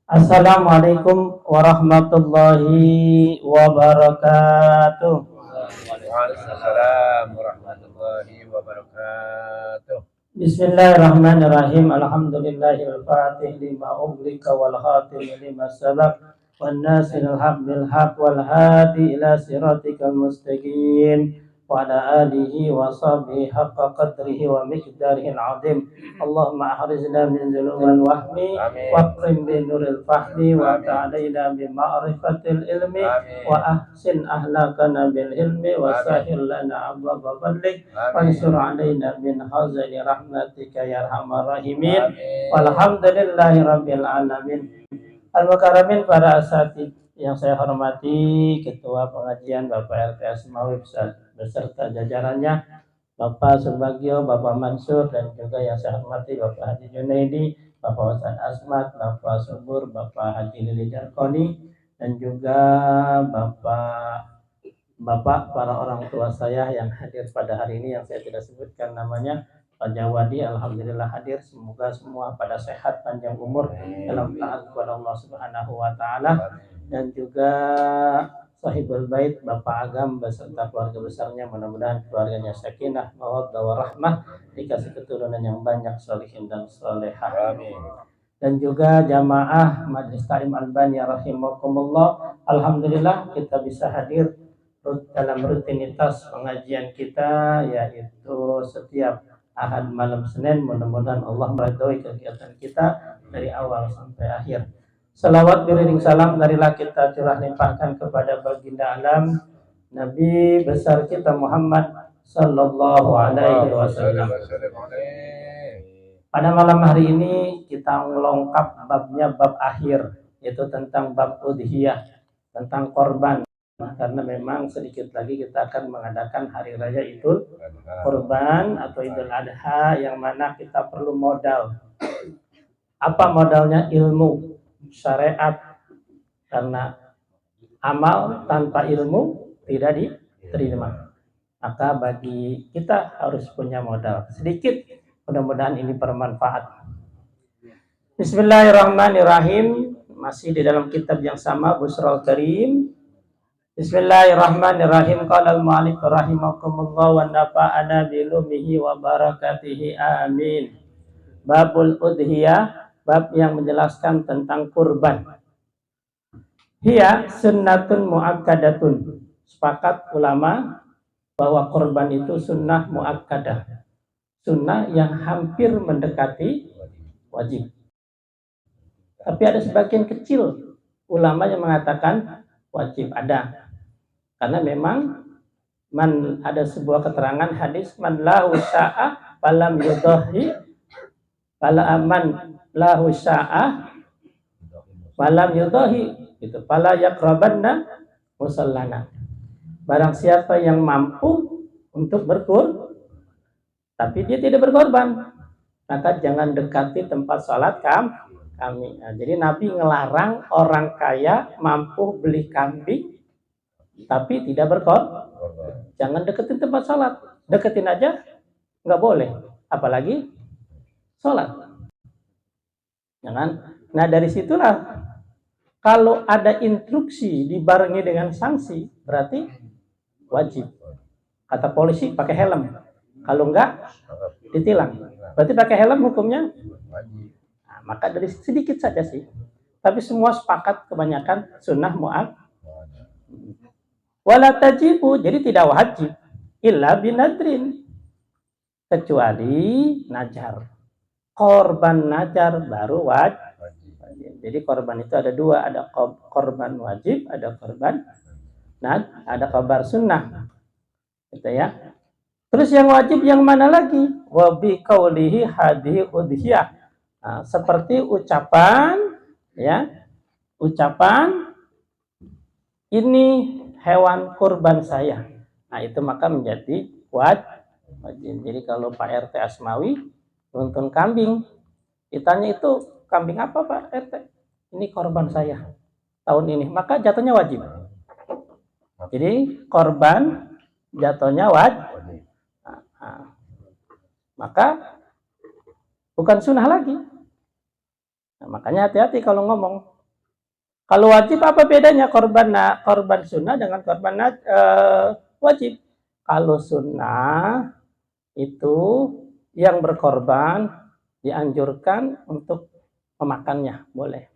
Assalamualaikum warahmatullahi wabarakatuh. Waalaikumsalam warahmatullahi wabarakatuh. Bismillahirrahmanirrahim. Alhamdulillahil fatih lima ughliqa wal khatim lima sabaq wan nasiril haq bil haq wal hadi ila siratikal mustaqim wa ala alihi wa sahbihi haqqa qadrihi wa miqdarihil azim. Allahumma ahrizna min zulumil wahmi wa qrim bi nuril fahmi wa ta'alaina bi ma'rifatil ilmi wa ahsin ahlakana bil ilmi wa sahil lana abwaba fadlik wansur alaina min khazani rahmatika ya arhamar rahimin. Walhamdulillahi rabbil alamin. Al-Mukaramin, para asatid yang saya hormati, Ketua Pengajian Bapak RT Asmawi beserta jajarannya, Bapak Subagio, Bapak Mansur, dan juga yang saya hormati Bapak Haji Junaidi, Bapak Ustadz Asmat, Bapak Subur, Bapak Haji Lili Jarkoni, dan juga Bapak para orang tua saya yang hadir pada hari ini yang saya tidak sebutkan namanya. Pak Jawadi alhamdulillah hadir, semoga semua pada sehat, panjang umur dalam taat kepada Allah Subhanahu wa taala, dan juga sahibul bait Bapak Agam beserta keluarga besarnya, mudah-mudahan keluarganya sakinah, mawaddah warahmah, dikasih keturunan yang banyak, sholihin dan sholehah. Amin. Dan juga jamaah Majelis Ta'lim Albani rahimakumullah, alhamdulillah kita bisa hadir dalam rutinitas pengajian kita, yaitu setiap Ahad malam Senin. Mudah-mudahan Allah meridhoi kegiatan kita dari awal sampai akhir. Salawat beriring salam marilah kita curah limpahkan kepada baginda alam Nabi besar kita Muhammad sallallahu alaihi wasallam. Pada malam hari ini kita melengkap babnya, bab akhir, yaitu tentang bab udhiyah, tentang korban. Karena memang sedikit lagi kita akan mengadakan hari raya Idul Kurban atau Idul Adha, yang mana kita perlu modal. Apa modalnya? Ilmu syariat, karena amal tanpa ilmu tidak diterima. Maka bagi kita harus punya modal sedikit, mudah-mudahan ini bermanfaat. Bismillahirrahmanirrahim. Masih di dalam kitab yang sama, Busrul Karim. Bismillahirrahmanirrahim. Qala al-mu'allif rahimakumullah wa nafa'ana bi lumihi wa barakatihi amin. Babul udhiyah, bab yang menjelaskan tentang kurban. Hiya sunnatun muakkadatun. Sepakat ulama bahwa kurban itu sunnah muakkadah, sunnah yang hampir mendekati wajib. Tapi ada sebagian kecil ulama yang mengatakan wajib, ada. Karena memang ada sebuah keterangan hadis, man lahu sya'ah falam yudahi fala aman lahu sya'ah falam yudahi, gitu, fala yaqrabanna musallana. Barang siapa yang mampu untuk berkurban tapi dia tidak berkorban, maka jangan dekati tempat sholat kami. Nah, jadi Nabi ngelarang orang kaya mampu beli kambing tapi tidak berkorban. Jangan deketin tempat sholat, deketin aja nggak boleh, apalagi sholat. Jangan. Nah dari situlah kalau ada instruksi dibarengi dengan sanksi, berarti wajib. Kata polisi pakai helm, kalau enggak ditilang. Berarti pakai helm hukumnya. Nah, maka dari sedikit saja sih, tapi semua sepakat kebanyakan sunnah mu'ad. Wala tajibu, jadi tidak wajib, illa binadrin, kecuali najar. Korban najar baru wajib. Jadi korban itu ada dua, ada korban wajib, ada korban ada kabar sunnah, gitu ya. Terus yang wajib yang mana lagi? Wa bi qaulihi hadhihi udhiyah. Nah, seperti ucapan, ya, ucapan ini hewan kurban saya. Nah itu maka menjadi wajib. Jadi kalau Pak RT Asmawi nonton kambing, ditanya itu kambing apa Pak RT? Ini korban saya tahun ini, maka jatuhnya wajib. Jadi korban jatuhnya wajib. Nah, maka bukan sunnah lagi. Nah, makanya hati-hati kalau ngomong. Kalau wajib apa bedanya korban sunnah dengan korban wajib? Kalau sunnah itu yang berkorban dianjurkan untuk memakannya, boleh.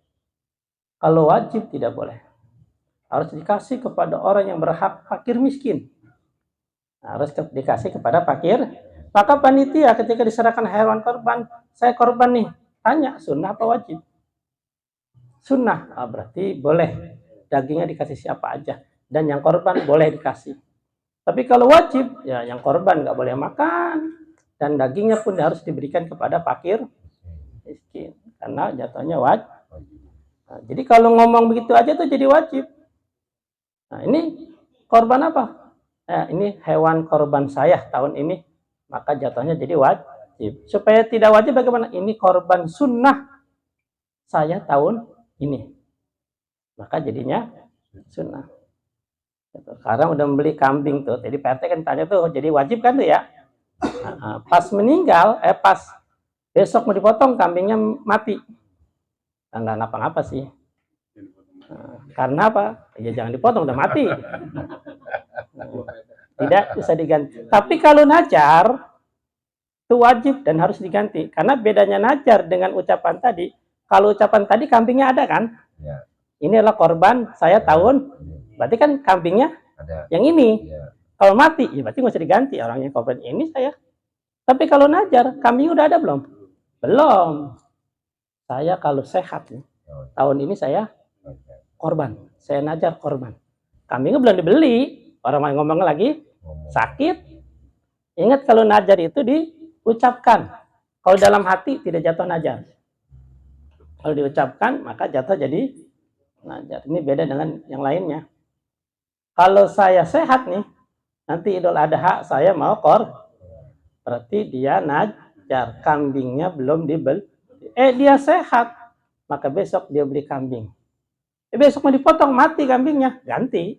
Kalau wajib tidak boleh. Harus dikasih kepada orang yang berhak, fakir miskin. Harus dikasih kepada fakir. Maka panitia ketika diserahkan hewan korban, saya korban nih, tanya sunnah apa wajib? Sunnah, berarti boleh. Dagingnya dikasih siapa aja. Dan yang korban boleh dikasih. Tapi kalau wajib, ya yang korban nggak boleh makan. Dan dagingnya pun harus diberikan kepada fakir miskin. Karena jatuhnya wajib. Nah, jadi kalau ngomong begitu aja tuh jadi wajib. Nah, ini korban apa? Ini hewan korban saya tahun ini. Maka jatuhnya jadi wajib. Supaya tidak wajib bagaimana? Ini korban sunnah saya tahun ini. Maka jadinya sunnah. Sekarang udah membeli kambing tuh. Jadi PRT kan tanya tuh, jadi wajib kan tuh ya? Pas meninggal, pas besok mau dipotong, kambingnya mati. Nggak ngapa-ngapa sih. Karena apa? Ya jangan dipotong, udah mati. Tidak bisa diganti. Tapi kalau najar, itu wajib dan harus diganti. Karena bedanya najar dengan ucapan tadi, kalau ucapan tadi kambingnya ada kan? Ya. Ini adalah korban saya tahun, berarti kan kambingnya ada. Yang ini. Ya. Kalau mati, ya berarti nggak usah diganti. Orangnya korban ini saya. Tapi kalau najar, kambing udah ada belum? Belum. Saya kalau sehat, tahun ini saya korban. Saya najar korban. Kambingnya belum dibeli. Orang yang ngomong lagi sakit. Ingat kalau najar itu diucapkan. Kalau dalam hati tidak jatuh najar. Kalau diucapkan maka jatuh jadi najar. Ini beda dengan yang lainnya. Kalau saya sehat nih, nanti Idul Adha saya mau berarti dia najar. Kambingnya belum dibeli. Dia sehat. Maka besok dia beli kambing. Besok mau dipotong, mati kambingnya. Ganti.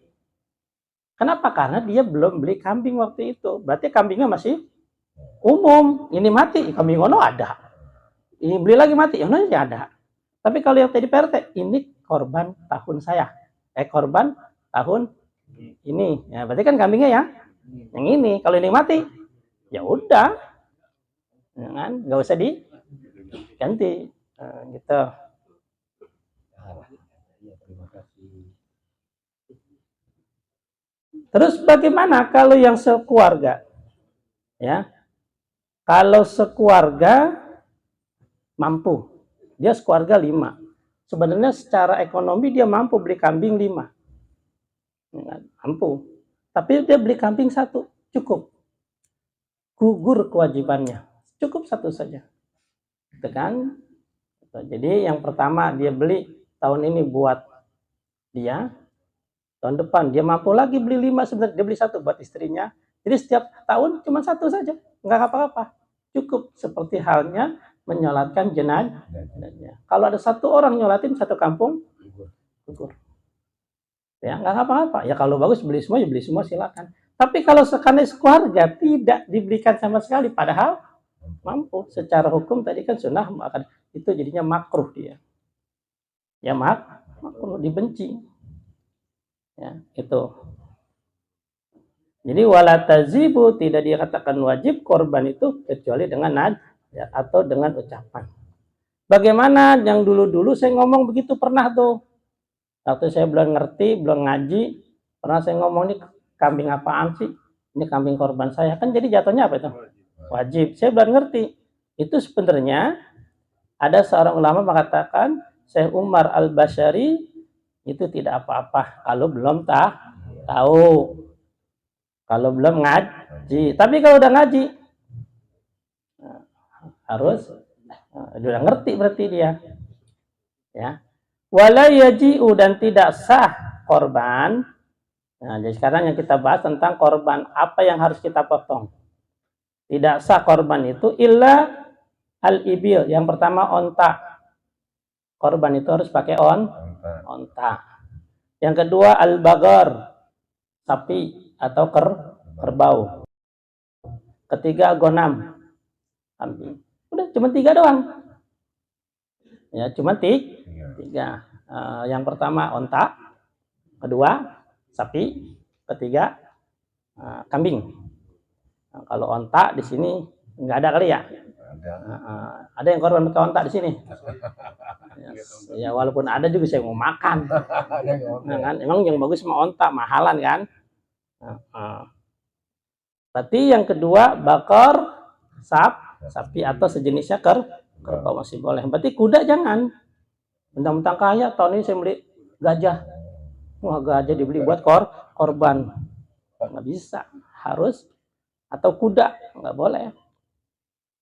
Kenapa? Karena dia belum beli kambing waktu itu. Berarti kambingnya masih umum. Ini mati, kambing ono ada. Ini beli lagi mati, ono aja ada. Tapi kalau yang tadi PRT, ini korban tahun saya. Korban tahun ini. Ya, berarti kan kambingnya ya yang ini. Kalau ini mati, ya udah. Jangan, nggak usah diganti. Gitu. Terus bagaimana kalau yang sekeluarga? Ya. Kalau sekeluarga mampu. Dia sekeluarga 5. Sebenarnya secara ekonomi dia mampu beli kambing 5. Mampu. Tapi dia beli kambing 1, cukup. Gugur kewajibannya. Cukup 1 saja. Gitu kan? Jadi yang pertama dia beli tahun ini buat dia. Tahun depan dia mampu lagi beli 5, sebenarnya dia beli 1 buat istrinya. Jadi setiap tahun cuma 1 saja, nggak apa-apa. Cukup seperti halnya menyolatkan jenazahnya. Kalau ada 1 orang nyolatin 1 kampung, gugur. Ya nggak apa-apa. Ya kalau bagus beli semua, ya beli semua silakan. Tapi kalau sekali keluarga tidak diberikan sama sekali, padahal mampu. Secara hukum tadi kan sunnah itu jadinya makruh dia. Ya makruh, dibenci. Ya, itu. Jadi wala tazibu, tidak dikatakan wajib korban itu kecuali dengan ya, atau dengan ucapan. Bagaimana yang dulu-dulu saya ngomong begitu pernah tuh. Waktu saya belum ngerti, belum ngaji, pernah saya ngomong nih kambing apaan sih? Ini kambing korban saya. Kan jadi jatuhnya apa itu? Wajib. Saya belum ngerti. Itu sebenarnya ada seorang ulama mengatakan Syekh Umar Al-Basyari itu tidak apa-apa kalau belum tahu, kalau belum ngaji. Tapi kalau udah ngaji harus udah ngerti berarti dia. Ya. Wala yaji'u, dan tidak sah korban. Nah, jadi sekarang yang kita bahas tentang korban apa yang harus kita potong. Tidak sah korban itu illa al-ibil. Yang pertama onta. Korban itu harus pakai onta. Yang kedua al-bagar, sapi atau kerbau. Ketiga gonam, kambing. Udah cuma 3 doang. Ya cuma 3. Yang pertama onta, kedua sapi, ketiga kambing. Nah, kalau onta di sini nggak ada kali ya? Ada yang korban pakai onta di sini? Ya walaupun ada juga saya mau makan. Nah, kan emang yang bagus sama onta mahalan kan? Berarti yang kedua bakar sapi atau sejenisnya kerbau masih boleh. Berarti kuda jangan. Mentang-mentang kaya tahun ini saya beli gajah. Wah, gajah dibeli buat korban. Nggak bisa. Harus atau kuda nggak boleh.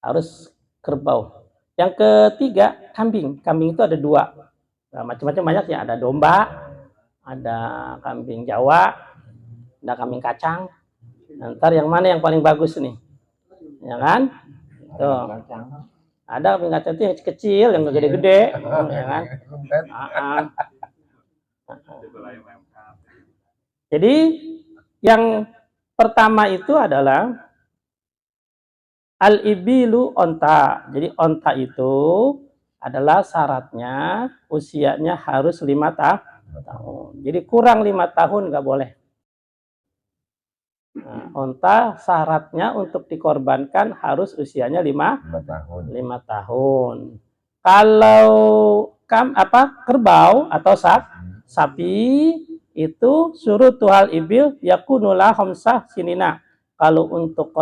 Harus kerbau. Yang ketiga kambing. Kambing itu ada dua. Nah, macam-macam banyak ya. Ada domba, ada kambing Jawa, ada kambing kacang. Ntar yang mana yang paling bagus nih? Ya kan? Tuh. Ada kambing kacang itu yang kecil, yang gede-gede, ya kan? Jadi yang pertama itu adalah al-ibilu onta. Jadi onta itu adalah syaratnya usianya harus 5 tahun. Jadi kurang 5 tahun nggak boleh. Nah, onta syaratnya untuk dikorbankan harus usianya 5 tahun. Kalau kerbau atau sapi itu suruh tuhal ibil yakunula khamsah sinina. Kalau untuk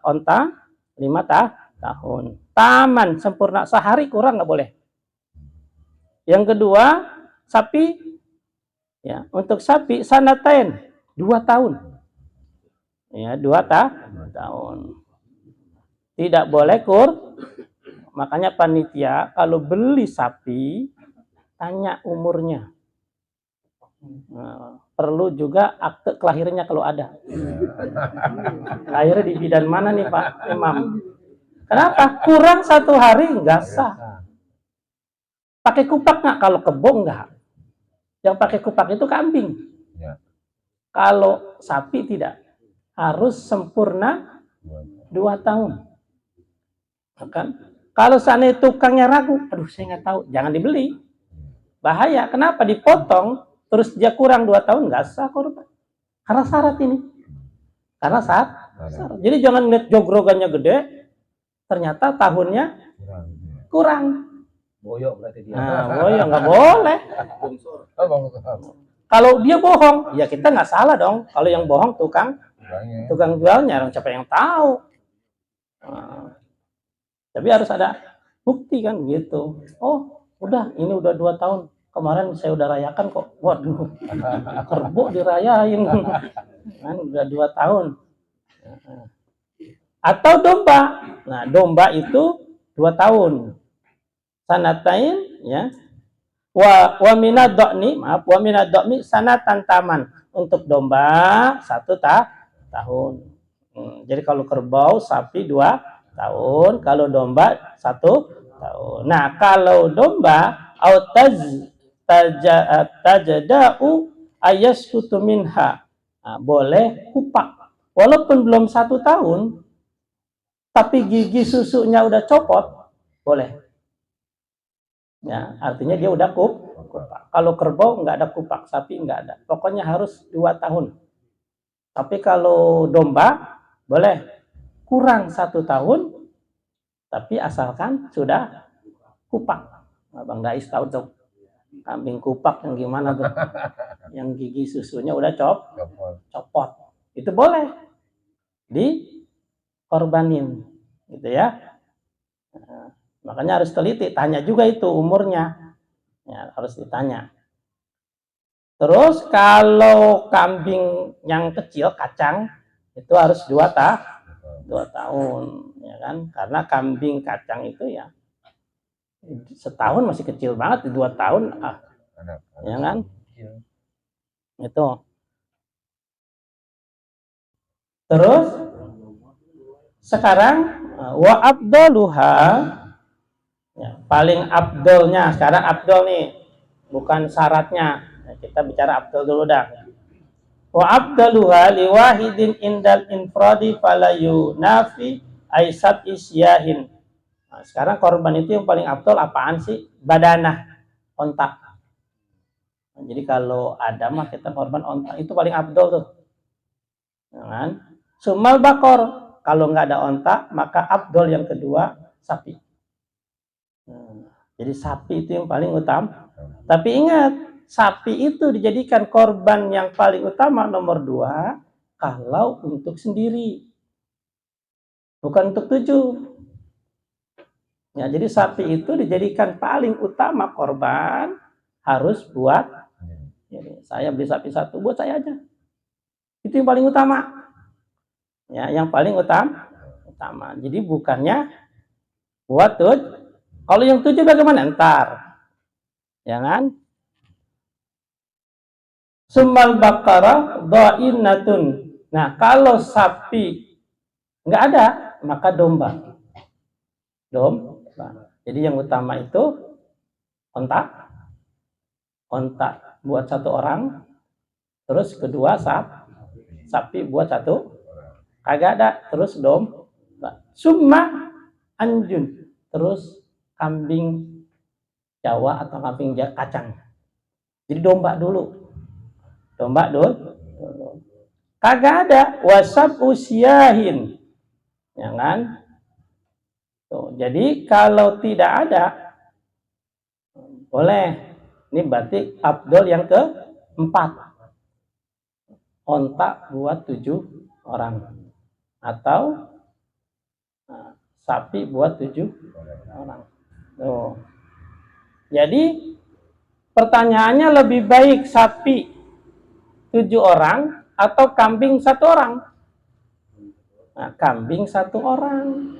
onta 5 tahun. Taman sempurna sehari kurang nggak boleh. Yang kedua sapi ya, untuk sapi sanatain 2 tahun. Ya, 2 tahun. Tidak boleh makanya panitia kalau beli sapi tanya umurnya. Nah, perlu juga akte kelahirannya kalau ada. Lahirnya di bidan mana nih Pak Imam? Kenapa? Kurang 1 hari nggak sah. Pakai kupak nggak? Kalau kebo nggak. Yang pakai kupak itu kambing. Kalau sapi tidak. Harus sempurna 2 tahun. Kan? Kalau seandainya tukangnya ragu, aduh saya nggak tahu, jangan dibeli. Bahaya. Kenapa? Dipotong, terus dia kurang 2 tahun, nggak sah korban. Karena syarat ini. Karena syarat. Jadi jangan lihat jogrogannya gede, ternyata tahunnya kurang. Boyok berarti dia. Nah, boyok nggak boleh. Kalau dia bohong, ya kita nggak salah dong. Kalau yang bohong tukang jualnya, orang siapa yang tahu. Nah, tapi harus ada bukti kan gitu. Oh, udah ini udah 2 tahun. Kemarin saya udah rayakan kok. Waduh, kerbau dirayain. Kan udah 2 tahun. Atau domba. Nah, domba itu 2 tahun. Sanatain ya. Wa minad dhani sanatan taman. Untuk domba 1 tahun. Jadi kalau kerbau, sapi 2 tahun, kalau domba 1 tahun. Nah, kalau domba tajada'u ayaskutu minha. Nah, boleh kupak. Walaupun belum 1 tahun, tapi gigi susunya udah copot, boleh. Ya, artinya dia udah kupak. Kalau kerbau nggak ada kupak, sapi nggak ada. Pokoknya harus 2 tahun. Tapi kalau domba boleh kurang 1 tahun, tapi asalkan sudah kupak. Nah, Bang Dais tahu tuh kambing kupak yang gimana tuh? Yang gigi susunya udah copot. Itu boleh dikorbanin, gitu ya. Nah, makanya harus teliti, tanya juga itu umurnya. Ya, harus ditanya. Terus kalau kambing yang kecil, kacang, itu harus 2 tahun, ya kan? Karena kambing kacang itu ya setahun masih kecil banget, 2 tahun, ya kan? Itu. Terus sekarang wa abdaluha, ya, paling abdolnya. Sekarang abdol nih, bukan syaratnya. Kita bicara abdul dulu dah. Wa abdaluha liwahidin indal infradi falayu nafi aisat isyahin. Nah, sekarang korban itu yang paling abdul apaan sih? Badanah, onta. Jadi kalau ada mah kita korban onta, itu paling abdol tuh. Kan? Sumal bakor, kalau nggak ada onta maka abdol yang kedua sapi. Jadi sapi itu yang paling utama. Tapi ingat, sapi itu dijadikan korban yang paling utama nomor 2 kalau untuk sendiri, bukan untuk 7. Ya, jadi sapi itu dijadikan paling utama korban harus buat. Jadi saya beli sapi 1 buat saya aja. Itu yang paling utama. Ya, yang paling utama. Jadi bukannya buat tuh. Kalau yang 7 bagaimana? Entar. Ya kan? Sumal bakara dhainatun. Nah, kalau sapi nggak ada, maka domba. Jadi yang utama itu onta buat 1 orang, terus kedua sapi buat 1, kagak ada, terus summa anjun, terus kambing Jawa atau kambing kacang. Jadi domba dulu. Kagak ada wasab usyahin. Ya kan? Tuh, jadi kalau tidak ada boleh. Ini berarti abdol yang ke-4. Onta buat 7 orang. Atau sapi buat 7 orang. Tuh. Jadi pertanyaannya lebih baik sapi 7 orang atau kambing 1 orang? Nah, kambing 1 orang.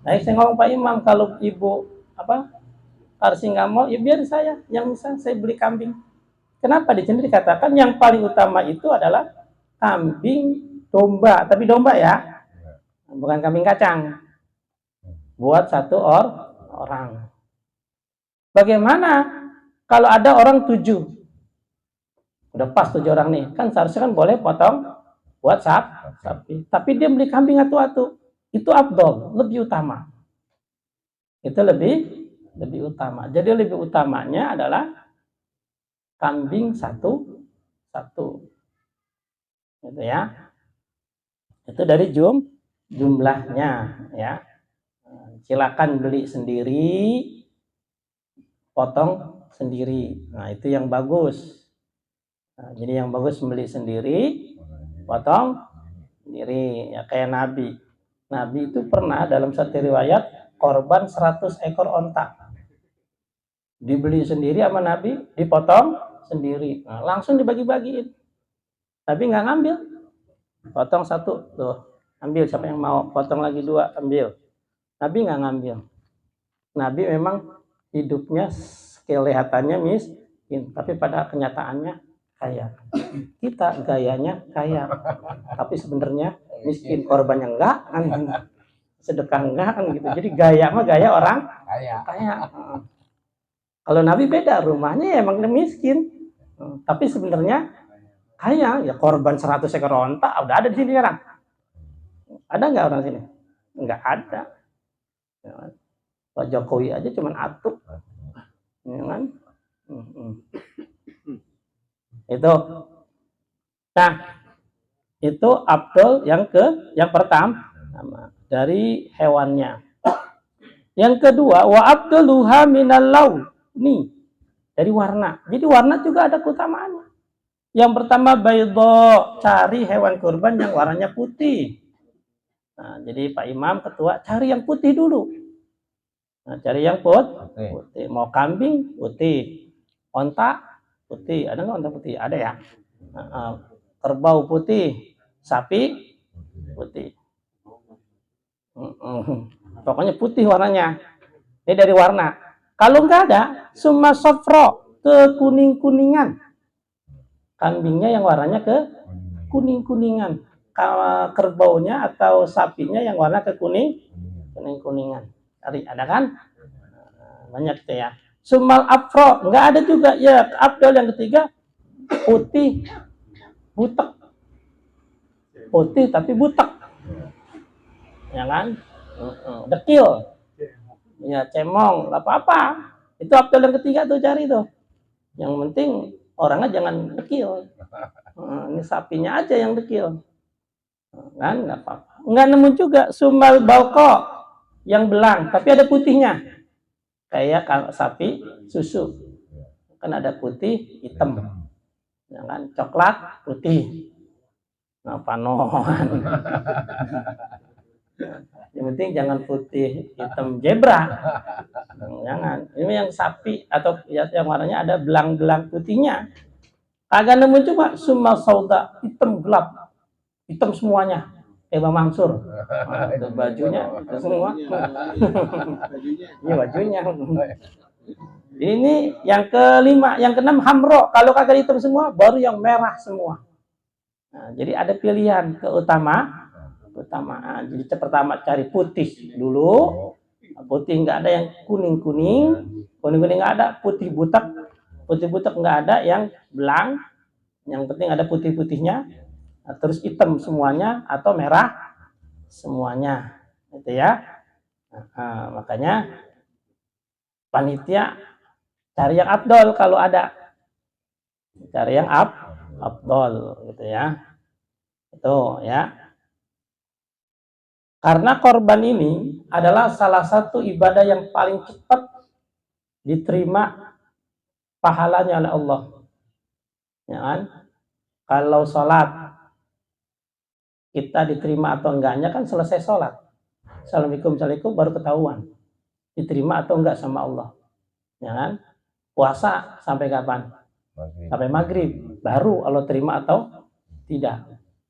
Nah, saya ngomong Pak Imam, kalau ibu Arsi nggak mau, ya biar saya yang bisa, saya beli kambing. Kenapa? Di sini dikatakan yang paling utama itu adalah kambing domba, tapi domba ya, bukan kambing kacang. Buat 1 orang. Bagaimana kalau ada orang 7? Udah pas 7 orang nih, kan seharusnya kan boleh potong buat sapi. Tapi dia beli kambing atu-atu. Itu abdol, lebih utama. Itu lebih utama. Jadi lebih utamanya adalah kambing 1. Gitu ya. Itu dari jumlahnya ya. Silakan beli sendiri, potong sendiri. Nah, itu yang bagus. Nah, jadi yang bagus beli sendiri, potong sendiri. Ya kayak Nabi. Nabi itu pernah dalam satu riwayat korban 100 ekor onta. Dibeli sendiri sama Nabi, dipotong sendiri. Nah, langsung dibagi-bagiin. Nabi nggak ngambil. Potong 1, tuh. Ambil, siapa yang mau. Potong lagi 2, ambil. Nabi nggak ngambil. Nabi memang hidupnya kelihatannya miskin, tapi pada kenyataannya kaya. Kita gayanya kaya, tapi sebenarnya miskin. Korbannya enggak kan, sedekah enggak kan gitu. Jadi gaya mah gaya orang kaya. Kalau Nabi beda, rumahnya emang miskin, tapi sebenarnya kaya. Ya korban 100 ekor onta, udah ada di sini sekarang. Ada nggak orang sini? Nggak ada. Pak Jokowi aja cuman atuh, ya kan? Itu. Nah, itu abdol yang pertama dari hewannya. Yang kedua, wa abduluha minal laun. Nih, dari warna. Jadi warna juga ada keutamaannya. Yang pertama baydo, cari hewan kurban yang warnanya putih. Nah, jadi Pak Imam ketua cari yang putih dulu. Nah, cari yang putih. Mau kambing putih, onta putih. Ada nggak onta putih? Ada ya. Kerbau putih, sapi putih. Pokoknya putih warnanya. Ini dari warna. Kalau nggak ada, summa sofro, ke kuning-kuningan. Kambingnya yang warnanya ke kuning-kuningan. Kerbaunya atau sapinya yang warna ke kuning-kuningan. Ada kan? Banyak itu ya. Sumal afro, nggak ada juga. Ya, abdul yang ketiga, putih, butek. Putih tapi butek. Ya kan? Dekil. Ya, cemong, apa-apa. Itu abdul yang ketiga tuh, cari tuh. Yang penting orangnya jangan dekil. Ini sapinya aja yang dekil. Kan nggak apa-apa. Nggak nemu juga sumal balko yang belang, tapi ada putihnya. Kayak kalau sapi susu. Kan ada putih, hitam. Ya kan? Coklat, putih. Nah, panoan. Yang penting jangan putih, hitam zebra. Jangan. Ini yang sapi atau yang warnanya ada belang-belang putihnya. Kagak nemu coba sumal sauda, hitam gelap. Hitam semuanya. Kayak Bang Mansur. Nah, itu bajunya itu semua. Ini bajunya. Ini yang kelima, yang keenam hamro. Kalau kagak hitam semua, baru yang merah semua. Nah, jadi ada pilihan keutamaan. Jadi pertama cari putih dulu. Putih nggak ada yang kuning-kuning nggak ada, putih butek nggak ada, yang belang. Yang penting ada putih-putihnya. Nah, terus hitam semuanya atau merah semuanya, gitu ya. Nah, makanya panitia cari yang afdol kalau ada, cari yang afdol, gitu ya. Itu ya. Karena korban ini adalah salah satu ibadah yang paling cepat diterima pahalanya oleh Allah. Ya kan? Kalau sholat kita diterima atau enggaknya kan selesai sholat. Assalamualaikum baru ketahuan diterima atau enggak sama Allah. Ya kan? Puasa sampai kapan? Sampai maghrib baru Allah terima atau tidak.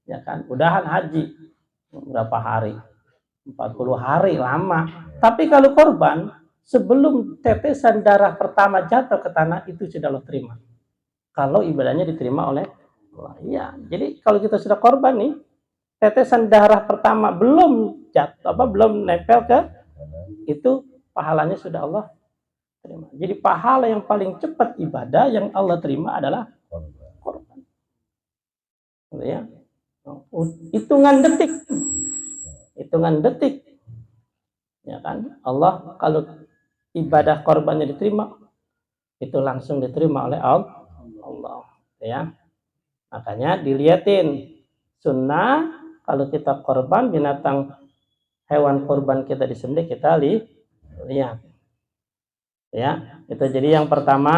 Ya kan? Udahan haji berapa hari? 40 hari, lama. Tapi kalau korban, sebelum tetesan darah pertama jatuh ke tanah, itu sudah Allah terima. Kalau ibadahnya diterima oleh Allah. Ya, jadi kalau kita sudah korban nih, tetesan darah pertama belum jatuh, belum nempel ke, itu pahalanya sudah Allah terima. Jadi pahala yang paling cepat ibadah yang Allah terima adalah korban. Ya. Hitungan detik, ya kan? Allah kalau ibadah korbannya diterima, itu langsung diterima oleh Allah, ya. Makanya dilihatin sunnah kalau kita korban binatang hewan korban kita disembelih, kita lihat, ya. Itu jadi yang pertama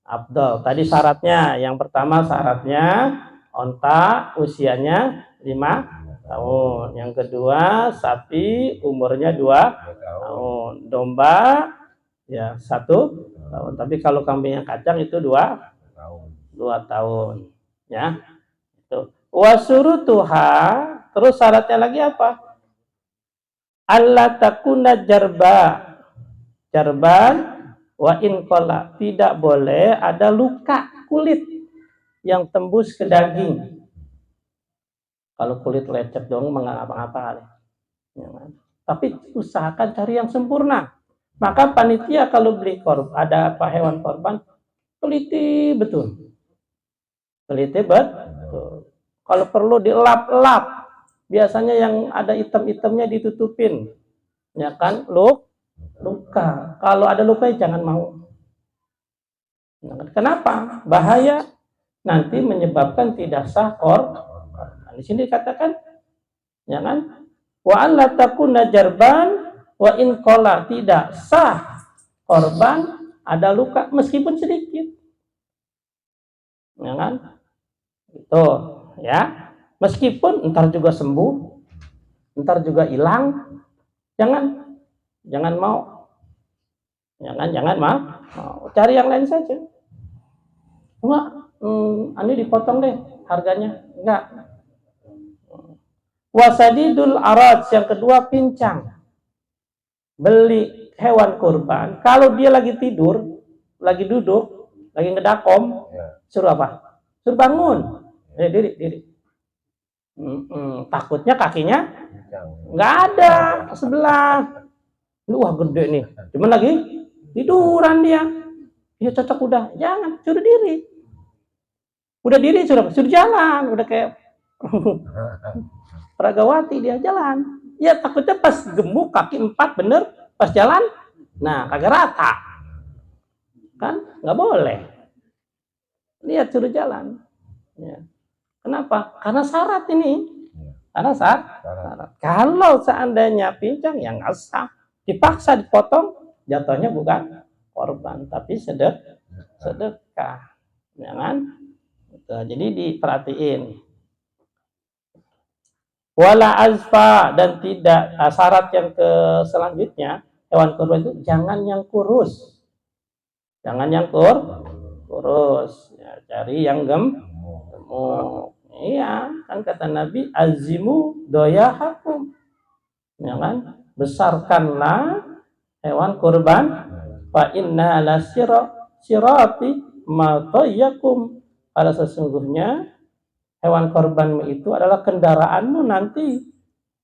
afdal. Tadi syaratnya, yang pertama syaratnya onta usianya 5 tahun. Yang kedua sapi umurnya 2 tahun. Domba ya 1 tahun. Tapi kalau kambing yang kacang itu 2 tahun. Ya. Itu. Wasurutuha, terus syaratnya lagi apa? Allah takuna jarban wa inqala, tidak boleh ada luka kulit yang tembus ke daging. Kalau kulit lecet dong mengapa-ngapa. Ya, tapi usahakan cari yang sempurna. Maka panitia kalau beli korban, ada apa hewan korban, teliti betul. Teliti betul. Kalau perlu dilap-lap. Biasanya yang ada item-itemnya ditutupin. Ya kan? Luka. Kalau ada luka jangan mau. Kenapa? Bahaya. Nanti menyebabkan tidak sah korban. Di sini dikatakan, ya kan? Wa an la takuna jarban wa in qala, tidak sah korban ada luka meskipun sedikit. Ya kan? Itu, ya. Meskipun entar juga sembuh, entar juga hilang, jangan mau. Jangan mau. Cari yang lain saja. Enggak, ini dipotong deh harganya. Enggak. Wasadidul araj, yang kedua pincang. Beli hewan kurban, kalau dia lagi tidur, lagi duduk, lagi ngedakom, suruh apa? Suruh bangun. Diri. Takutnya kakinya nggak ada sebelah. Wah gede nih, cuman lagi tiduran dia. Dia cocok udah, jangan, suruh diri. Udah diri suruh jalan, udah kayak Pragawati dia jalan. Ya takutnya pas gemuk kaki 4 bener, pas jalan, nah kagak rata. Kan nggak boleh. lihat suruh jalan. Ya. Kenapa? Karena syarat ini. Karena syarat. Kalau seandainya pincang, ya nggak sah. Dipaksa dipotong, jatuhnya bukan korban, tapi sedekah. Ya kan? Jadi diperhatiin. Wala azfa, dan tidak syarat yang ke selanjutnya, hewan kurban itu jangan yang kurus. Jangan yang kurus. Ya, cari yang gemuk. Iya, kan kata Nabi, azimu doyahakum. Ya kan? Besarkanlah hewan kurban, fa inna la sirati ma tayyakum. Pada sesungguhnya hewan korbanmu itu adalah kendaraanmu nanti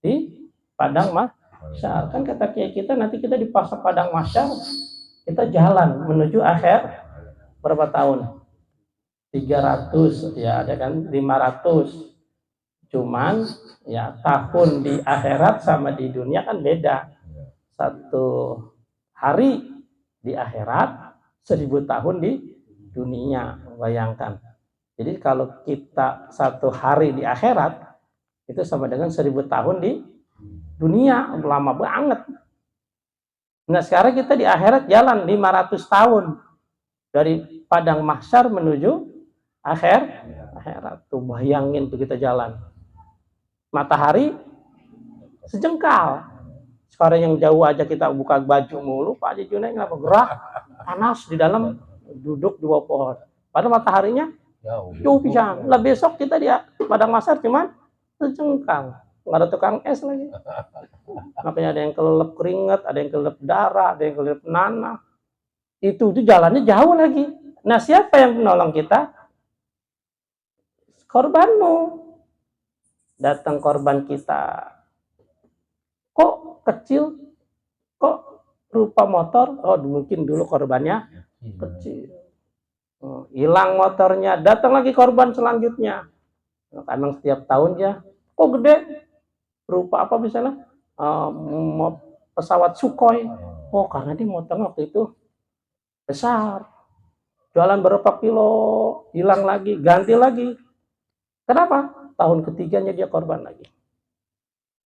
di padang mahsyar. Kan kata kiai kita, nanti kita di padang mahsyar, kita jalan menuju akhir berapa tahun? 300, ya ada kan 500. Cuman ya tahun di akhirat sama di dunia kan beda. 1 hari di akhirat, 1000 tahun di dunia. Bayangkan. Jadi kalau kita 1 hari di akhirat, itu sama dengan 1000 tahun di dunia. Lama banget. Nah sekarang kita di akhirat jalan 500 tahun. Dari padang mahsyar menuju akhirat. Tuh bayangin tuh kita jalan. Matahari sejengkal. Sekarang yang jauh aja kita buka baju mulu, Pak Haji Junaid kenapa gerah? Panas di dalam, duduk di bawah pohon. Padahal mataharinya jauh pisang. Lah besok kita di padang mahsyar cuman sejengkal. Nggak ada tukang es lagi. Makanya ada yang kelelep keringat, ada yang kelelep darah, ada yang kelelep nanah. Itu jalannya jauh lagi. Nah siapa yang menolong kita? Korbanmu. Datang korban kita. Kok kecil? Kok rupa motor? Oh mungkin dulu korbannya kecil. Hilang motornya, datang lagi korban selanjutnya. Emang setiap tahun ya, kok gede? Berupa apa misalnya? Pesawat Sukhoi. Oh karena dia motornya waktu itu besar. Jalan berapa kilo, hilang lagi, ganti lagi. Kenapa? Tahun ketiganya dia korban lagi.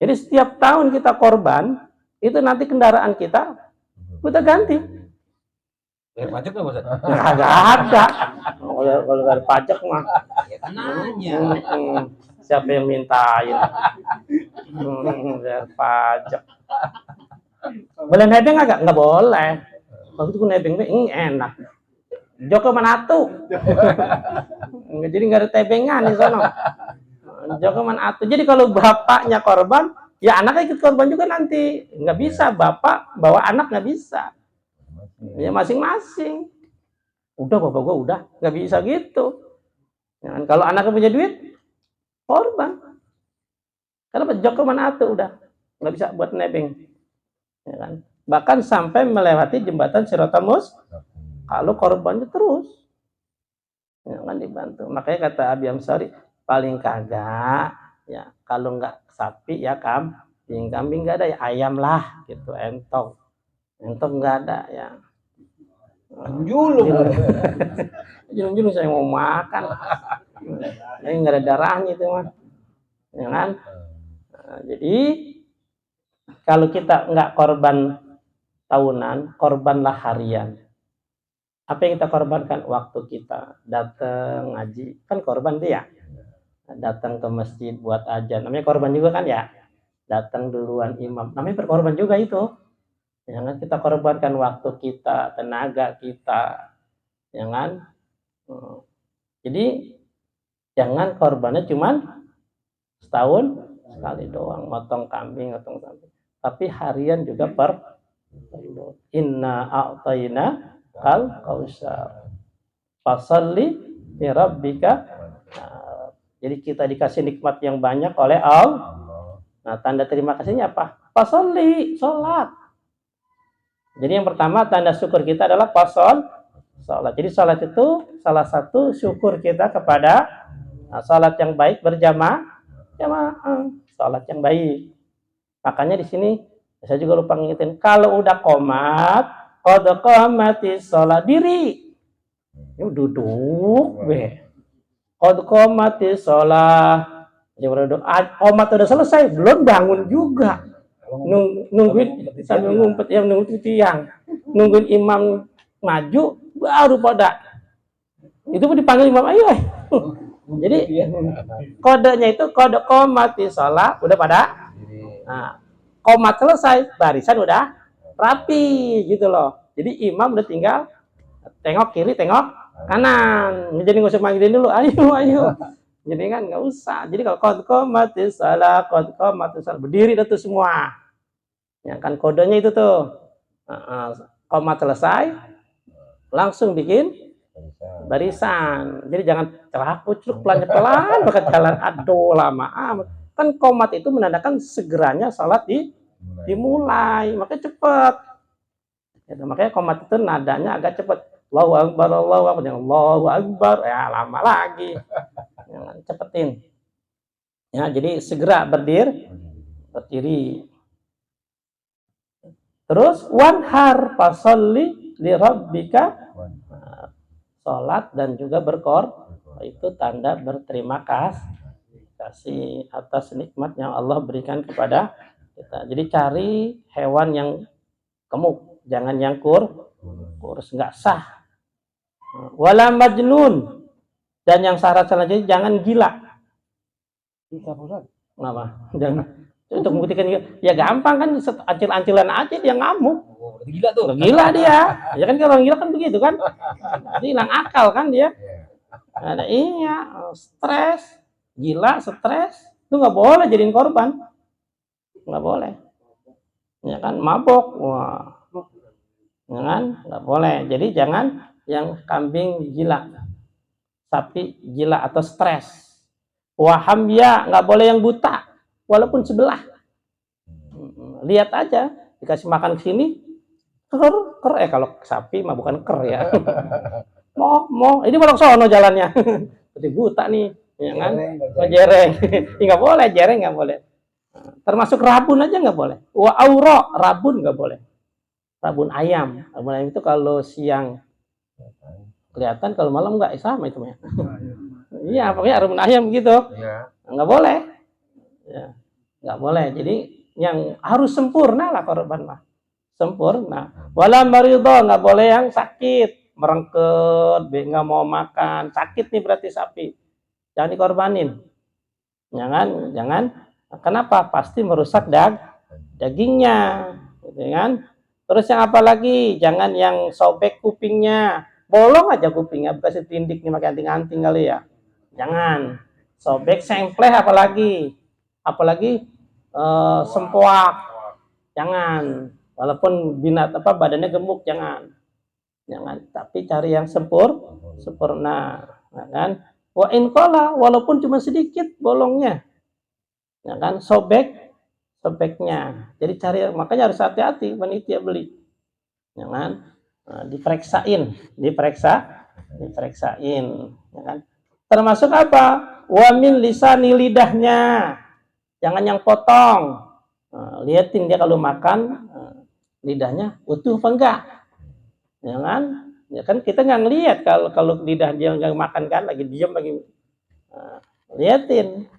Jadi setiap tahun kita korban, itu nanti kendaraan kita ganti. Bayar pajak nggak Ustaz? Nggak ada. Kalau dari pajak mah. Ya kan nanya. Siapa yang mintain? Bayar pajak. Boleh nebeng nggak? Nggak boleh. Waktu itu nebeng enak. Joko Manatu. Jadi nggak ada tebengan di sana. Joko Manatu. Jadi kalau bapaknya korban, ya anaknya ikut korban juga nanti. Nggak bisa bapak bawa anak, nggak bisa. Ya masing-masing. Udah bapak gua udah, nggak bisa gitu. Ya, kalau anaknya punya duit, korban. Karena Joko Manatu udah nggak bisa buat nebeng. Ya kan? Bahkan sampai melewati jembatan Siratal Mustaqim. Kalau korbannya terus, ya kan dibantu. Makanya kata Abi Amsari, paling kagak, ya kalau nggak sapi ya kambing nggak ada ya ayam lah, gitu entong nggak ada ya. Julung saya mau makan, ini nggak ada darahnya itu mah, ya kan. Nah, jadi kalau kita nggak korban tahunan, korbanlah harian. Apa yang kita korbankan? Waktu kita datang ngaji, kan korban dia. Datang ke masjid buat ajan, namanya korban juga kan ya. Datang duluan imam, namanya berkorban juga itu. Jangan kita korbankan waktu kita, tenaga kita, jangan. Jadi jangan korbannya cuman setahun sekali doang, motong kambing, tapi harian juga perlu. Inna a'tayna kal kausar fasalli li rabbika. Jadi kita dikasih nikmat yang banyak oleh Allah. Nah, tanda terima kasihnya apa? Fasalli, salat. Jadi yang pertama tanda syukur kita adalah salat. Jadi salat itu salah satu syukur kita kepada salat yang baik berjamaah, salat yang baik. Makanya di sini saya juga lupa ngingetin, kalau udah qomat, qad qamatis shalah, diri. Ini duduk be. Qad qamatis shalah. Dia berduduk. Qomat udah selesai, belum bangun juga. Nungguin sambil ngumpet yang nunggu tiang. Nungguin imam maju baru pada. Itu pun dipanggil imam, ayo. Jadi kodenya itu kode qomatis shalah udah pada. Nah, qomat selesai, barisan udah rapi gitu loh. Jadi imam udah tinggal tengok kiri, tengok kanan. Jadi nggak usah manggilin dulu, ayo. Jadi kan nggak usah. Jadi kalau qad qamatis shalah, berdiri itu semua. Ya kan kodenya itu tuh. Qomat selesai, langsung bikin barisan. Jadi jangan celah pucuk pelan-pelan pakai jalan, aduh lama amat. Kan qomat itu menandakan segeranya salat dimulai, makanya cepet. Ya, makanya qomat itu nadanya agak cepet. Allahu Akbar, Allahu Akbar, ya lama lagi. Jangan cepetin. Ya, jadi segera berdiri. Terus wanhar fasolli li rabbika, sholat dan juga itu tanda berterima kasih atas nikmat yang Allah berikan kepada kita. Jadi cari hewan yang gemuk, jangan yang kurus, nggak sah. Wala majnun, dan yang syarat selanjutnya jangan gila. Kenapa? Jangan. Untuk membuktikan ya gampang kan, ancil-ancilan aja dia ngamuk. Gila tuh. Gila dia. Ya kan kalau orang gila kan begitu kan. Jadi hilang akal kan dia. Ada stres, gila, stres, itu nggak boleh jadiin korban. Nggak boleh. Ya kan mabok. Wah. Ya kan? Nggak boleh. Jadi jangan yang kambing gila, sapi gila atau stres. Wahamya, nggak boleh yang buta, walaupun sebelah. Lihat aja, dikasih makan ke sini, ker, kalau sapi mah bukan ker ya. Mau, ini bolong sono jalannya. Seperti buta nih, ya kan? Jereng, nggak boleh, jereng nggak boleh. Termasuk rabun aja nggak boleh. Wa auro, rabun nggak boleh. Rabun ayam itu kalau siang kelihatan, kalau malam nggak, sama itu ya. Iya, pokoknya rabun ayam gitu, nggak boleh. Ya, nggak boleh. Jadi yang harus sempurna lah korban mah, sempurna. Wala marido, nggak boleh yang sakit, merengket, nggak mau makan, sakit nih berarti sapi, jangan dikorbanin. Jangan. Kenapa? Pasti merusak dagingnya, gitu kan? Terus yang apa lagi? Jangan yang sobek kupingnya, bolong aja kupingnya, bekas tindik nih pakai anting-anting kali ya. Jangan sobek, sengkleh, apalagi sempoak, jangan. Walaupun badannya gemuk, jangan. Tapi cari yang sempurna, ya kan? Wa in qala, walaupun cuma sedikit bolongnya, ya kan? Sobeknya. Jadi cari, makanya harus hati-hati panitia beli, ya kan? Nah, diperiksain, ya kan? Termasuk apa? Wa min lisani, lidahnya, jangan yang potong. Liatin dia kalau makan, lidahnya utuh apa enggak, ya kan kita nggak ngelihat kalau lidah dia nggak makan kan, lagi diam lagi, liatin.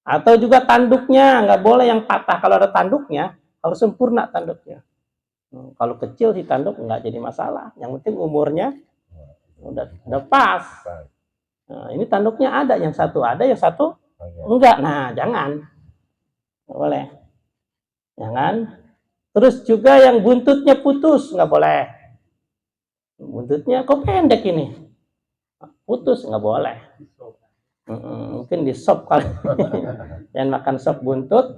Atau juga tanduknya nggak boleh yang patah, kalau ada tanduknya harus sempurna tanduknya. Kalau kecil si tanduk nggak jadi masalah, yang penting umurnya udah pas. Nah, ini tanduknya ada, yang satu enggak, nah jangan, nggak boleh, jangan. Terus juga yang buntutnya putus, nggak boleh. Buntutnya kok pendek ini, putus, nggak boleh. Mungkin di sop kali. Yang makan sop buntut,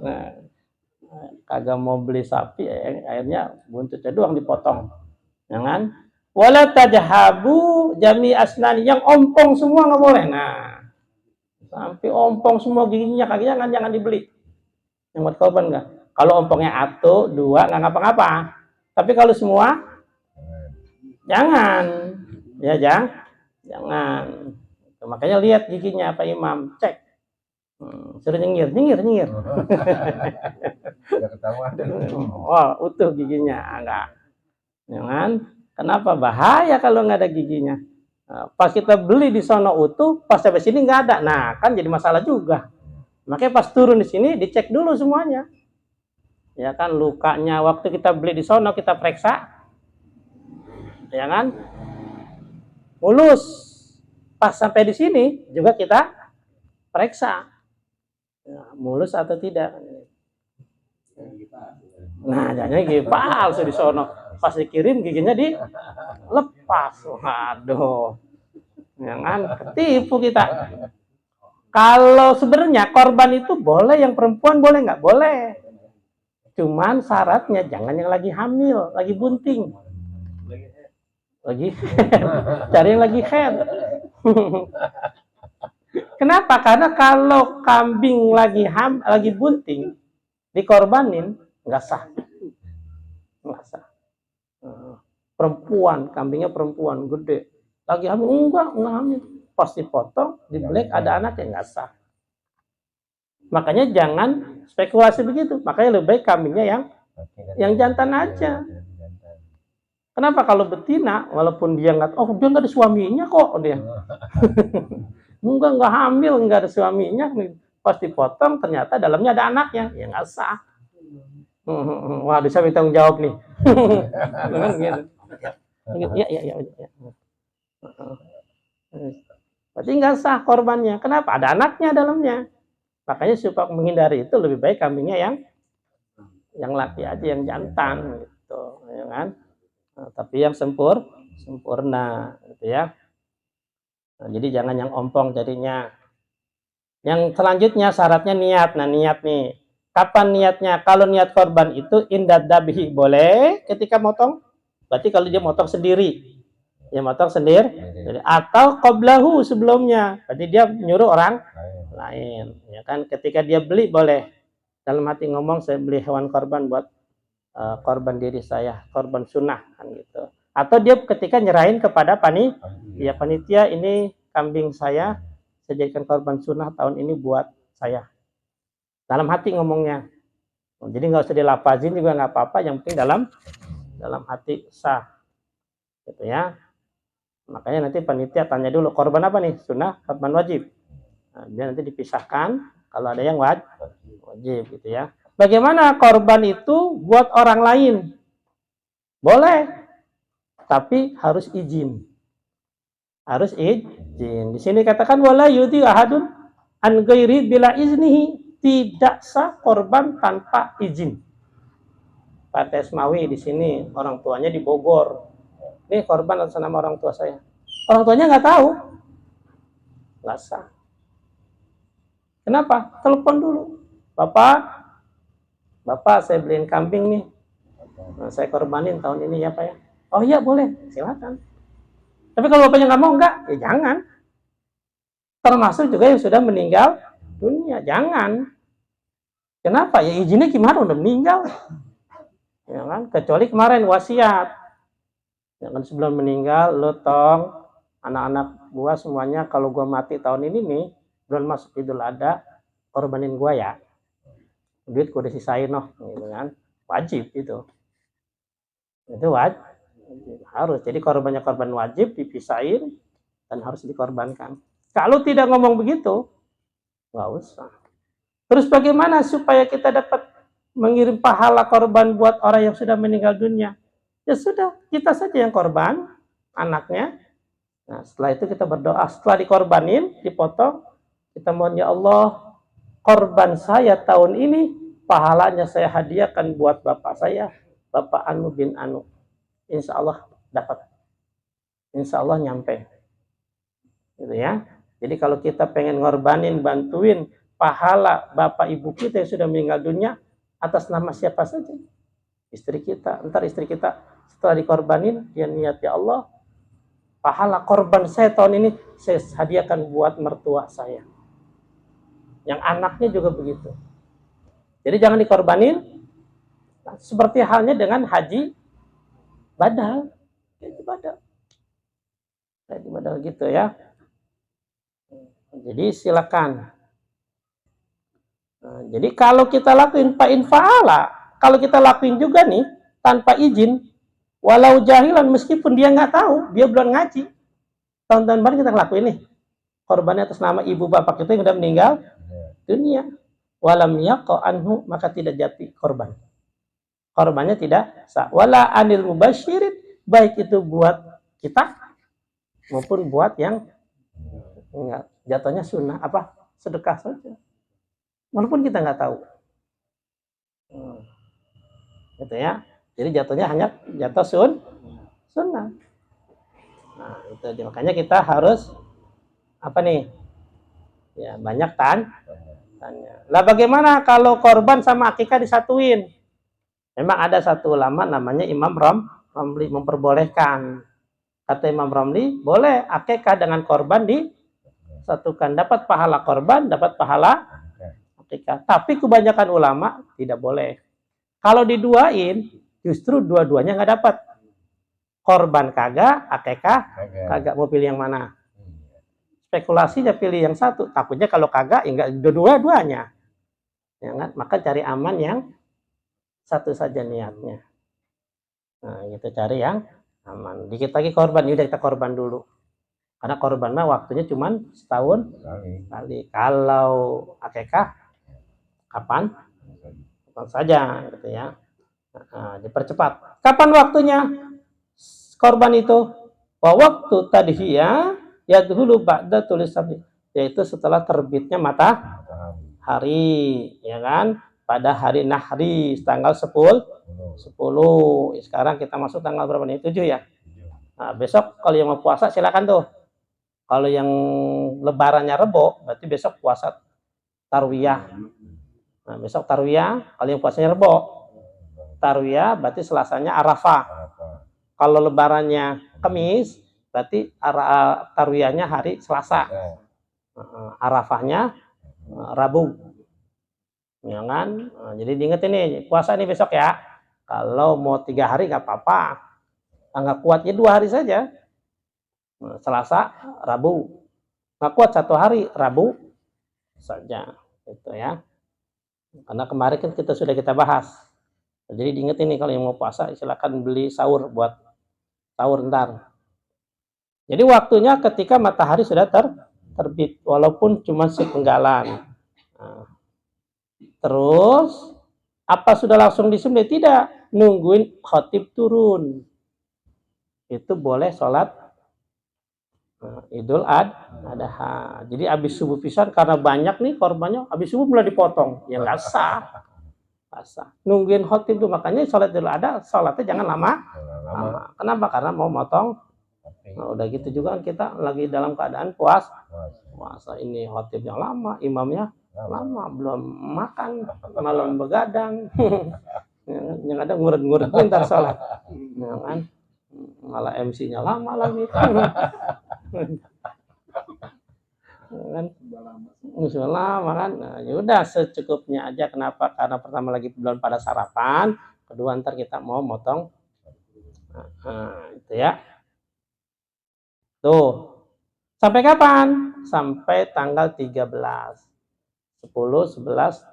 kagak mau beli sapi, akhirnya buntutnya doang dipotong. Jangan. Wala tajhabu jami asnani, yang ompong semua nggak boleh. Nah, sampai ompong semua giginya, kakinya jangan dibeli. Yang buat korban nggak? Kalau ompongnya satu, dua, nggak ngapa-ngapa. Tapi kalau semua, jangan. Ya, jangan. Makanya lihat giginya Pak Imam, cek. Suruh nyengir. Udah ketahuan. Utuh giginya, enggak. Jangan. Kenapa? Bahaya kalau nggak ada giginya. Nah, pas kita beli di sono utuh, pas sampai sini nggak ada. Nah, kan jadi masalah juga. Makanya pas turun di sini dicek dulu semuanya. Ya kan, lukanya waktu kita beli di sono kita periksa, ya kan, mulus. Pas sampai di sini juga kita periksa, ya, mulus atau tidak. Nah, jadinya gigi palsu di sono. Pas dikirim giginya dilepas. Waduh, ya kan, ketipu kita. Kalau sebenarnya korban itu boleh, yang perempuan boleh nggak? Boleh. Cuman syaratnya jangan yang lagi hamil, lagi bunting. Lagi cari yang lagi head. Kenapa? Karena kalau kambing lagi bunting dikorbanin nggak sah. Nggak sah. Perempuan, kambingnya perempuan gede. Lagi hamil enggak hamil. Pasti potong, dibelek ada anak yang nggak sah. Makanya jangan spekulasi begitu. Makanya lebih baik kambingnya yang jantan aja. Kenapa? Kalau betina, walaupun dia nggak ada suaminya kok dia. Enggak hamil, nggak ada suaminya. Pas dipotong ternyata dalamnya ada anaknya, ya nggak sah. Wah, bisa minta tanggung jawab nih. Ya. Berarti nggak sah korbannya. Kenapa? Ada anaknya dalamnya. Makanya supaya menghindari itu lebih baik kambingnya yang laki aja, yang jantan gitu, ya kan. Nah, tapi yang sempurna gitu ya. Nah, jadi jangan yang ompong jadinya. Yang selanjutnya syaratnya niat. Nah, niat nih. Kapan niatnya? Kalau niat korban itu indad dabihi boleh ketika motong. Berarti kalau dia motong sendiri. Ya motong sendiri. Atau qoblahu sebelumnya. Berarti dia nyuruh orang lain. Ya kan, ketika dia beli boleh. Dalam hati ngomong saya beli hewan korban buat korban diri saya, korban sunnah kan gitu. Atau dia ketika nyerahin kepada panitia ini kambing saya jadikan korban sunnah tahun ini buat saya. Dalam hati ngomongnya. Jadi nggak usah dilapazin juga nggak apa-apa, yang penting dalam hati sah. Gitu ya. Makanya nanti panitia tanya dulu korban apa nih? Sunnah, korban wajib. Nah, dia nanti dipisahkan kalau ada yang wajib gitu ya. Bagaimana korban itu buat orang lain? Boleh, tapi harus izin. Harus izin. Di sini katakan wala yudi ahadun an ghairi bila iznihi, tidak sah korban tanpa izin. Pak Tesmawi di sini orang tuanya di Bogor. Ini korban atas nama orang tua saya. Orang tuanya nggak tahu, nggak sah. Kenapa? Telepon dulu, Bapak, saya beliin kambing nih. Nah, saya korbanin tahun ini ya Pak ya. Oh iya boleh, silakan. Tapi kalau bapaknya nggak mau, enggak, ya jangan. Termasuk juga yang sudah meninggal dunia, jangan. Kenapa? Ya izinnya gimana udah meninggal. Ya kan? Kecuali kemarin wasiat. Ya kan, sebelum meninggal, lo tong anak-anak gua semuanya kalau gua mati tahun ini nih, bulan masuk Idul Adha, korbanin gua ya. Duit gua disisain gitu kan. Wajib itu wajib, harus. Jadi korban wajib dipisahin dan harus dikorbankan. Kalau tidak ngomong begitu, nggak usah. Terus bagaimana supaya kita dapat mengirim pahala korban buat orang yang sudah meninggal dunia? Ya sudah, kita saja yang korban, anaknya. Nah, setelah itu kita berdoa. Setelah dikorbanin, dipotong, kita mohon ya Allah, korban saya tahun ini pahalanya saya hadiahkan buat bapak saya, Bapak Anu bin Anu. Insya Allah dapat. Insya Allah nyampe. Gitu ya. Jadi kalau kita pengen ngorbanin, bantuin pahala bapak ibu kita yang sudah meninggal dunia atas nama siapa saja. Istri kita. Ntar istri kita setelah dikorbanin, dia niat ya Allah, pahala korban saya tahun ini saya hadiahkan buat mertua saya. Yang anaknya juga begitu. Jadi jangan dikorbanin. Seperti halnya dengan haji badal. Haji badal gitu ya. Jadi silakan. Nah, jadi kalau kita lakuin fa'in fa'ala, kalau kita lakuin juga nih tanpa izin, Walau jahilan, meskipun dia nggak tahu, dia belum ngaji. Tahun-tahun baru kita ngelakuin nih. Korbannya atas nama ibu bapak kita yang udah meninggal dunia. Walam yaqa anhu, maka tidak jatuh korban. Korbannya tidak sah. Wala anil mubasyirin, baik itu buat kita maupun buat yang enggak. Jatuhnya sunnah apa? Sedekah saja. Walaupun kita nggak tahu. Gitu ya. Jadi jatuhnya hanya jatuh sunnah. Nah, itu makanya kita harus apa nih? Ya, banyak tanya. Lah bagaimana kalau korban sama akikah disatuin? Memang ada satu ulama namanya Imam Romli memperbolehkan. Kata Imam Romli, boleh akikah dengan korban disatukan. Dapat pahala korban, dapat pahala akikah. Tapi kebanyakan ulama tidak boleh. Kalau diduain, justru dua-duanya nggak dapat. Korban kagak, akikah kagak. Mau pilih yang mana? Spekulasinya pilih yang satu. Takutnya kalau kagak, ya nggak dua-duanya. Ya kan? Maka cari aman yang satu saja niatnya. Nah, kita cari yang aman. Dikit lagi korban, yaudah kita korban dulu. Karena korban mah waktunya cuma setahun kali. Kalau akikah, kapan? Kapan saja, gitu ya. Nah, dipercepat. Kapan waktunya korban itu? Waktu tadhiyah ya dulu ba'da tulis sabit, yaitu setelah terbitnya matahari, ya kan? Pada hari nahri tanggal 10. Sekarang kita masuk tanggal berapa nih? 7 ya. Nah, besok kalau yang mau puasa silakan tuh. Kalau yang lebarannya Rebo, berarti besok puasa tarwiyah. Nah, besok tarwiyah, kalau yang puasanya Rebo, tarwiyah berarti Selasanya Arafah. Kalau lebarannya Kamis, berarti tarwiyahnya hari Selasa. Arafahnya Rabu. Ya kan? Nah, jadi diinget ini, puasa ini besok ya. Kalau mau 3 hari nggak apa-apa. Nggak kuatnya 2 hari saja. Selasa, Rabu. Nggak kuat 1 hari, Rabu saja. Itu ya. Karena kemarin kan kita bahas. Jadi diinget ini, kalau yang mau puasa silakan beli sahur buat sahur ntar. Jadi waktunya ketika matahari sudah terbit, walaupun cuma sepenggalan. Nah, terus apa sudah langsung disembelih? Tidak, nungguin khatib turun. Itu boleh sholat Idul Adha. Jadi habis subuh pisan, karena banyak nih korbannya, habis subuh mulai dipotong. Ya nggak sah. Nungguin khatib itu, makanya sholat Idul Adha sholatnya jangan lama. Kenapa? Karena mau motong. Nah, udah gitu juga kan kita lagi dalam keadaan puasa ini, khatibnya lama, imamnya lama, belum makan, malam begadang. Yang ada ngurut-ngurut bentar sholat, ya kan? Malah MC-nya lama lagi. Kan musuh lama kan. Nah, yaudah secukupnya aja. Kenapa? Karena pertama lagi belum pada sarapan, kedua ntar kita mau motong. Itu ya. Tuh. Sampai kapan? Sampai tanggal 13. 10, 11,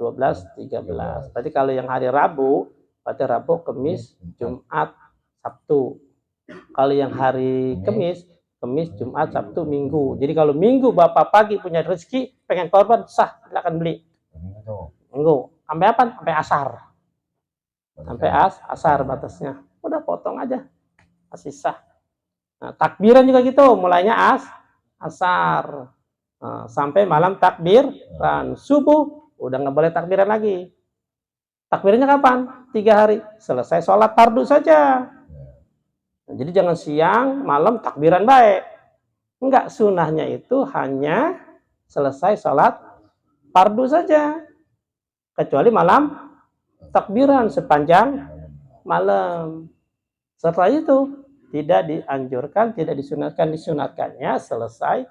12, 13. Berarti kalau yang hari Rabu, berarti Rabu, Kamis, Jumat, Sabtu. Kalau yang hari Kamis, Jumat, Sabtu, Minggu. Jadi kalau Minggu Bapak pagi punya rezeki, pengen korban, sah, silakan beli. Minggu. Sampai apa? Sampai asar. Sampai asar batasnya. Udah potong aja. Masih sah. Nah, takbiran juga gitu, mulainya asar. Nah, sampai malam takbiran. Subuh, udah nggak boleh takbiran lagi. Takbirannya kapan? 3 hari. Selesai sholat fardu saja. Nah, jadi jangan siang, malam takbiran baik. Enggak, sunahnya itu hanya selesai sholat fardu saja. Kecuali malam takbiran sepanjang malam. Setelah itu tidak dianjurkan, tidak disunatkannya selesai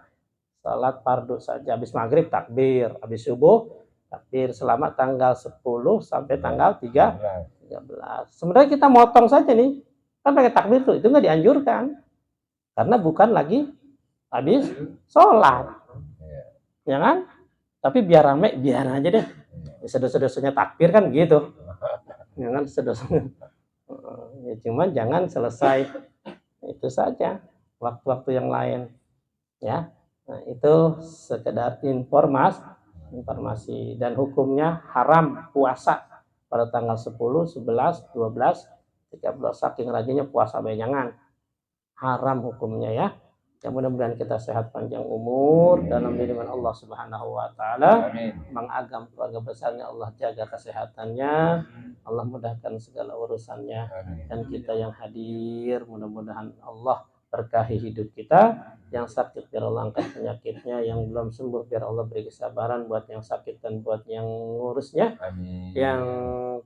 sholat fardu saja. Habis maghrib takbir, habis subuh takbir selama tanggal 10 sampai tanggal 13. Sebenarnya kita motong saja nih, kan pakai takbir tuh, itu nggak dianjurkan karena bukan lagi habis sholat, ya kan? Tapi biar rame, biar aja deh. Sedos-sedosnya takbir kan gitu, ya kan? Sedosnya Ya, cuman jangan selesai itu saja, waktu-waktu yang lain ya. Nah, itu sekedar informasi dan hukumnya haram puasa pada tanggal 10, 11, 12, 13 saking rajinnya puasa bayangan. Haram hukumnya ya. Ya mudah-mudahan kita sehat panjang umur dalam lindungan Allah Subhanahu wa taala. Mengagam keluarga besarnya, Allah jaga kesehatannya, Allah mudahkan segala urusannya. Dan kita yang hadir mudah-mudahan Allah berkahi hidup kita. Yang sakit biar Allah angkat penyakitnya, yang belum sembuh biar Allah beri kesabaran buat yang sakit dan buat yang ngurusnya. Yang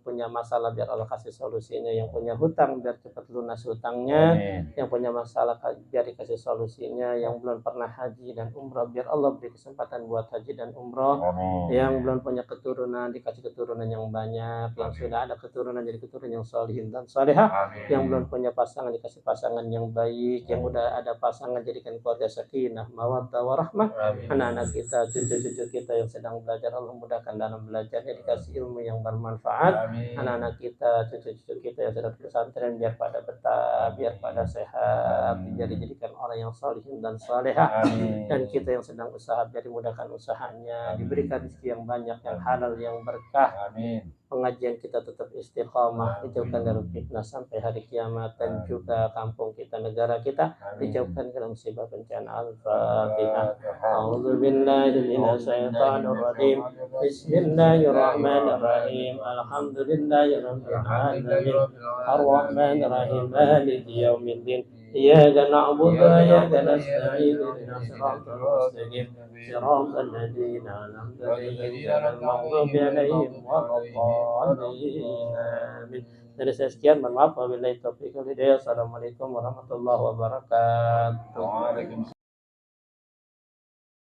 punya masalah biar Allah kasih solusinya, yang punya hutang biar cepat lunas hutangnya, yang punya masalah biar dikasih solusinya, yang belum pernah haji dan umroh biar Allah beri kesempatan buat haji dan umroh, yang belum punya keturunan dikasih keturunan yang banyak, yang sudah ada keturunan jadi keturunan yang solihin dan solehah, yang belum punya pasangan dikasih pasangan yang baik, yang udah ada pasangan jadikan keluarga sakinah mawaddah warahmah, anak-anak kita, cucu-cucu kita yang sedang belajar Allah mudahkan dalam belajarnya, dikasih ilmu yang bermanfaat. Anak-anak kita, cucu-cucu kita yang sedang pesantren biar pada betah, biar pada sehat, dijadikan orang yang salihin dan salehah. Dan kita yang sedang usaha biar dimudahkan usahanya, diberikan rezeki yang banyak, yang halal, yang berkah. Pengajian kita tetap istiqamah, dijauhkan dari fitnah sampai hari kiamat, dan juga kampung kita, negara kita dijauhkan dari musibah bencana. Al-Fatihah. A'udzubillahi minasyaitonir rajim. Bismillahirrahmanirrahim. Alhamdulillahirabbil alamin. Arrahmanir rahim. Maliki yaumiddin. Iyyaka na'budu wa iyyaka nasta'in. Ihdinas siratal mustaqim. Siratal ladzina an'amta 'alaihim ghairil maghdubi 'alaihim waladdallin. Amin. Dari saya sekian, mohon maaf. Wabillahi taufiq wal hidayah. Assalamualaikum warahmatullahi wabarakatuh.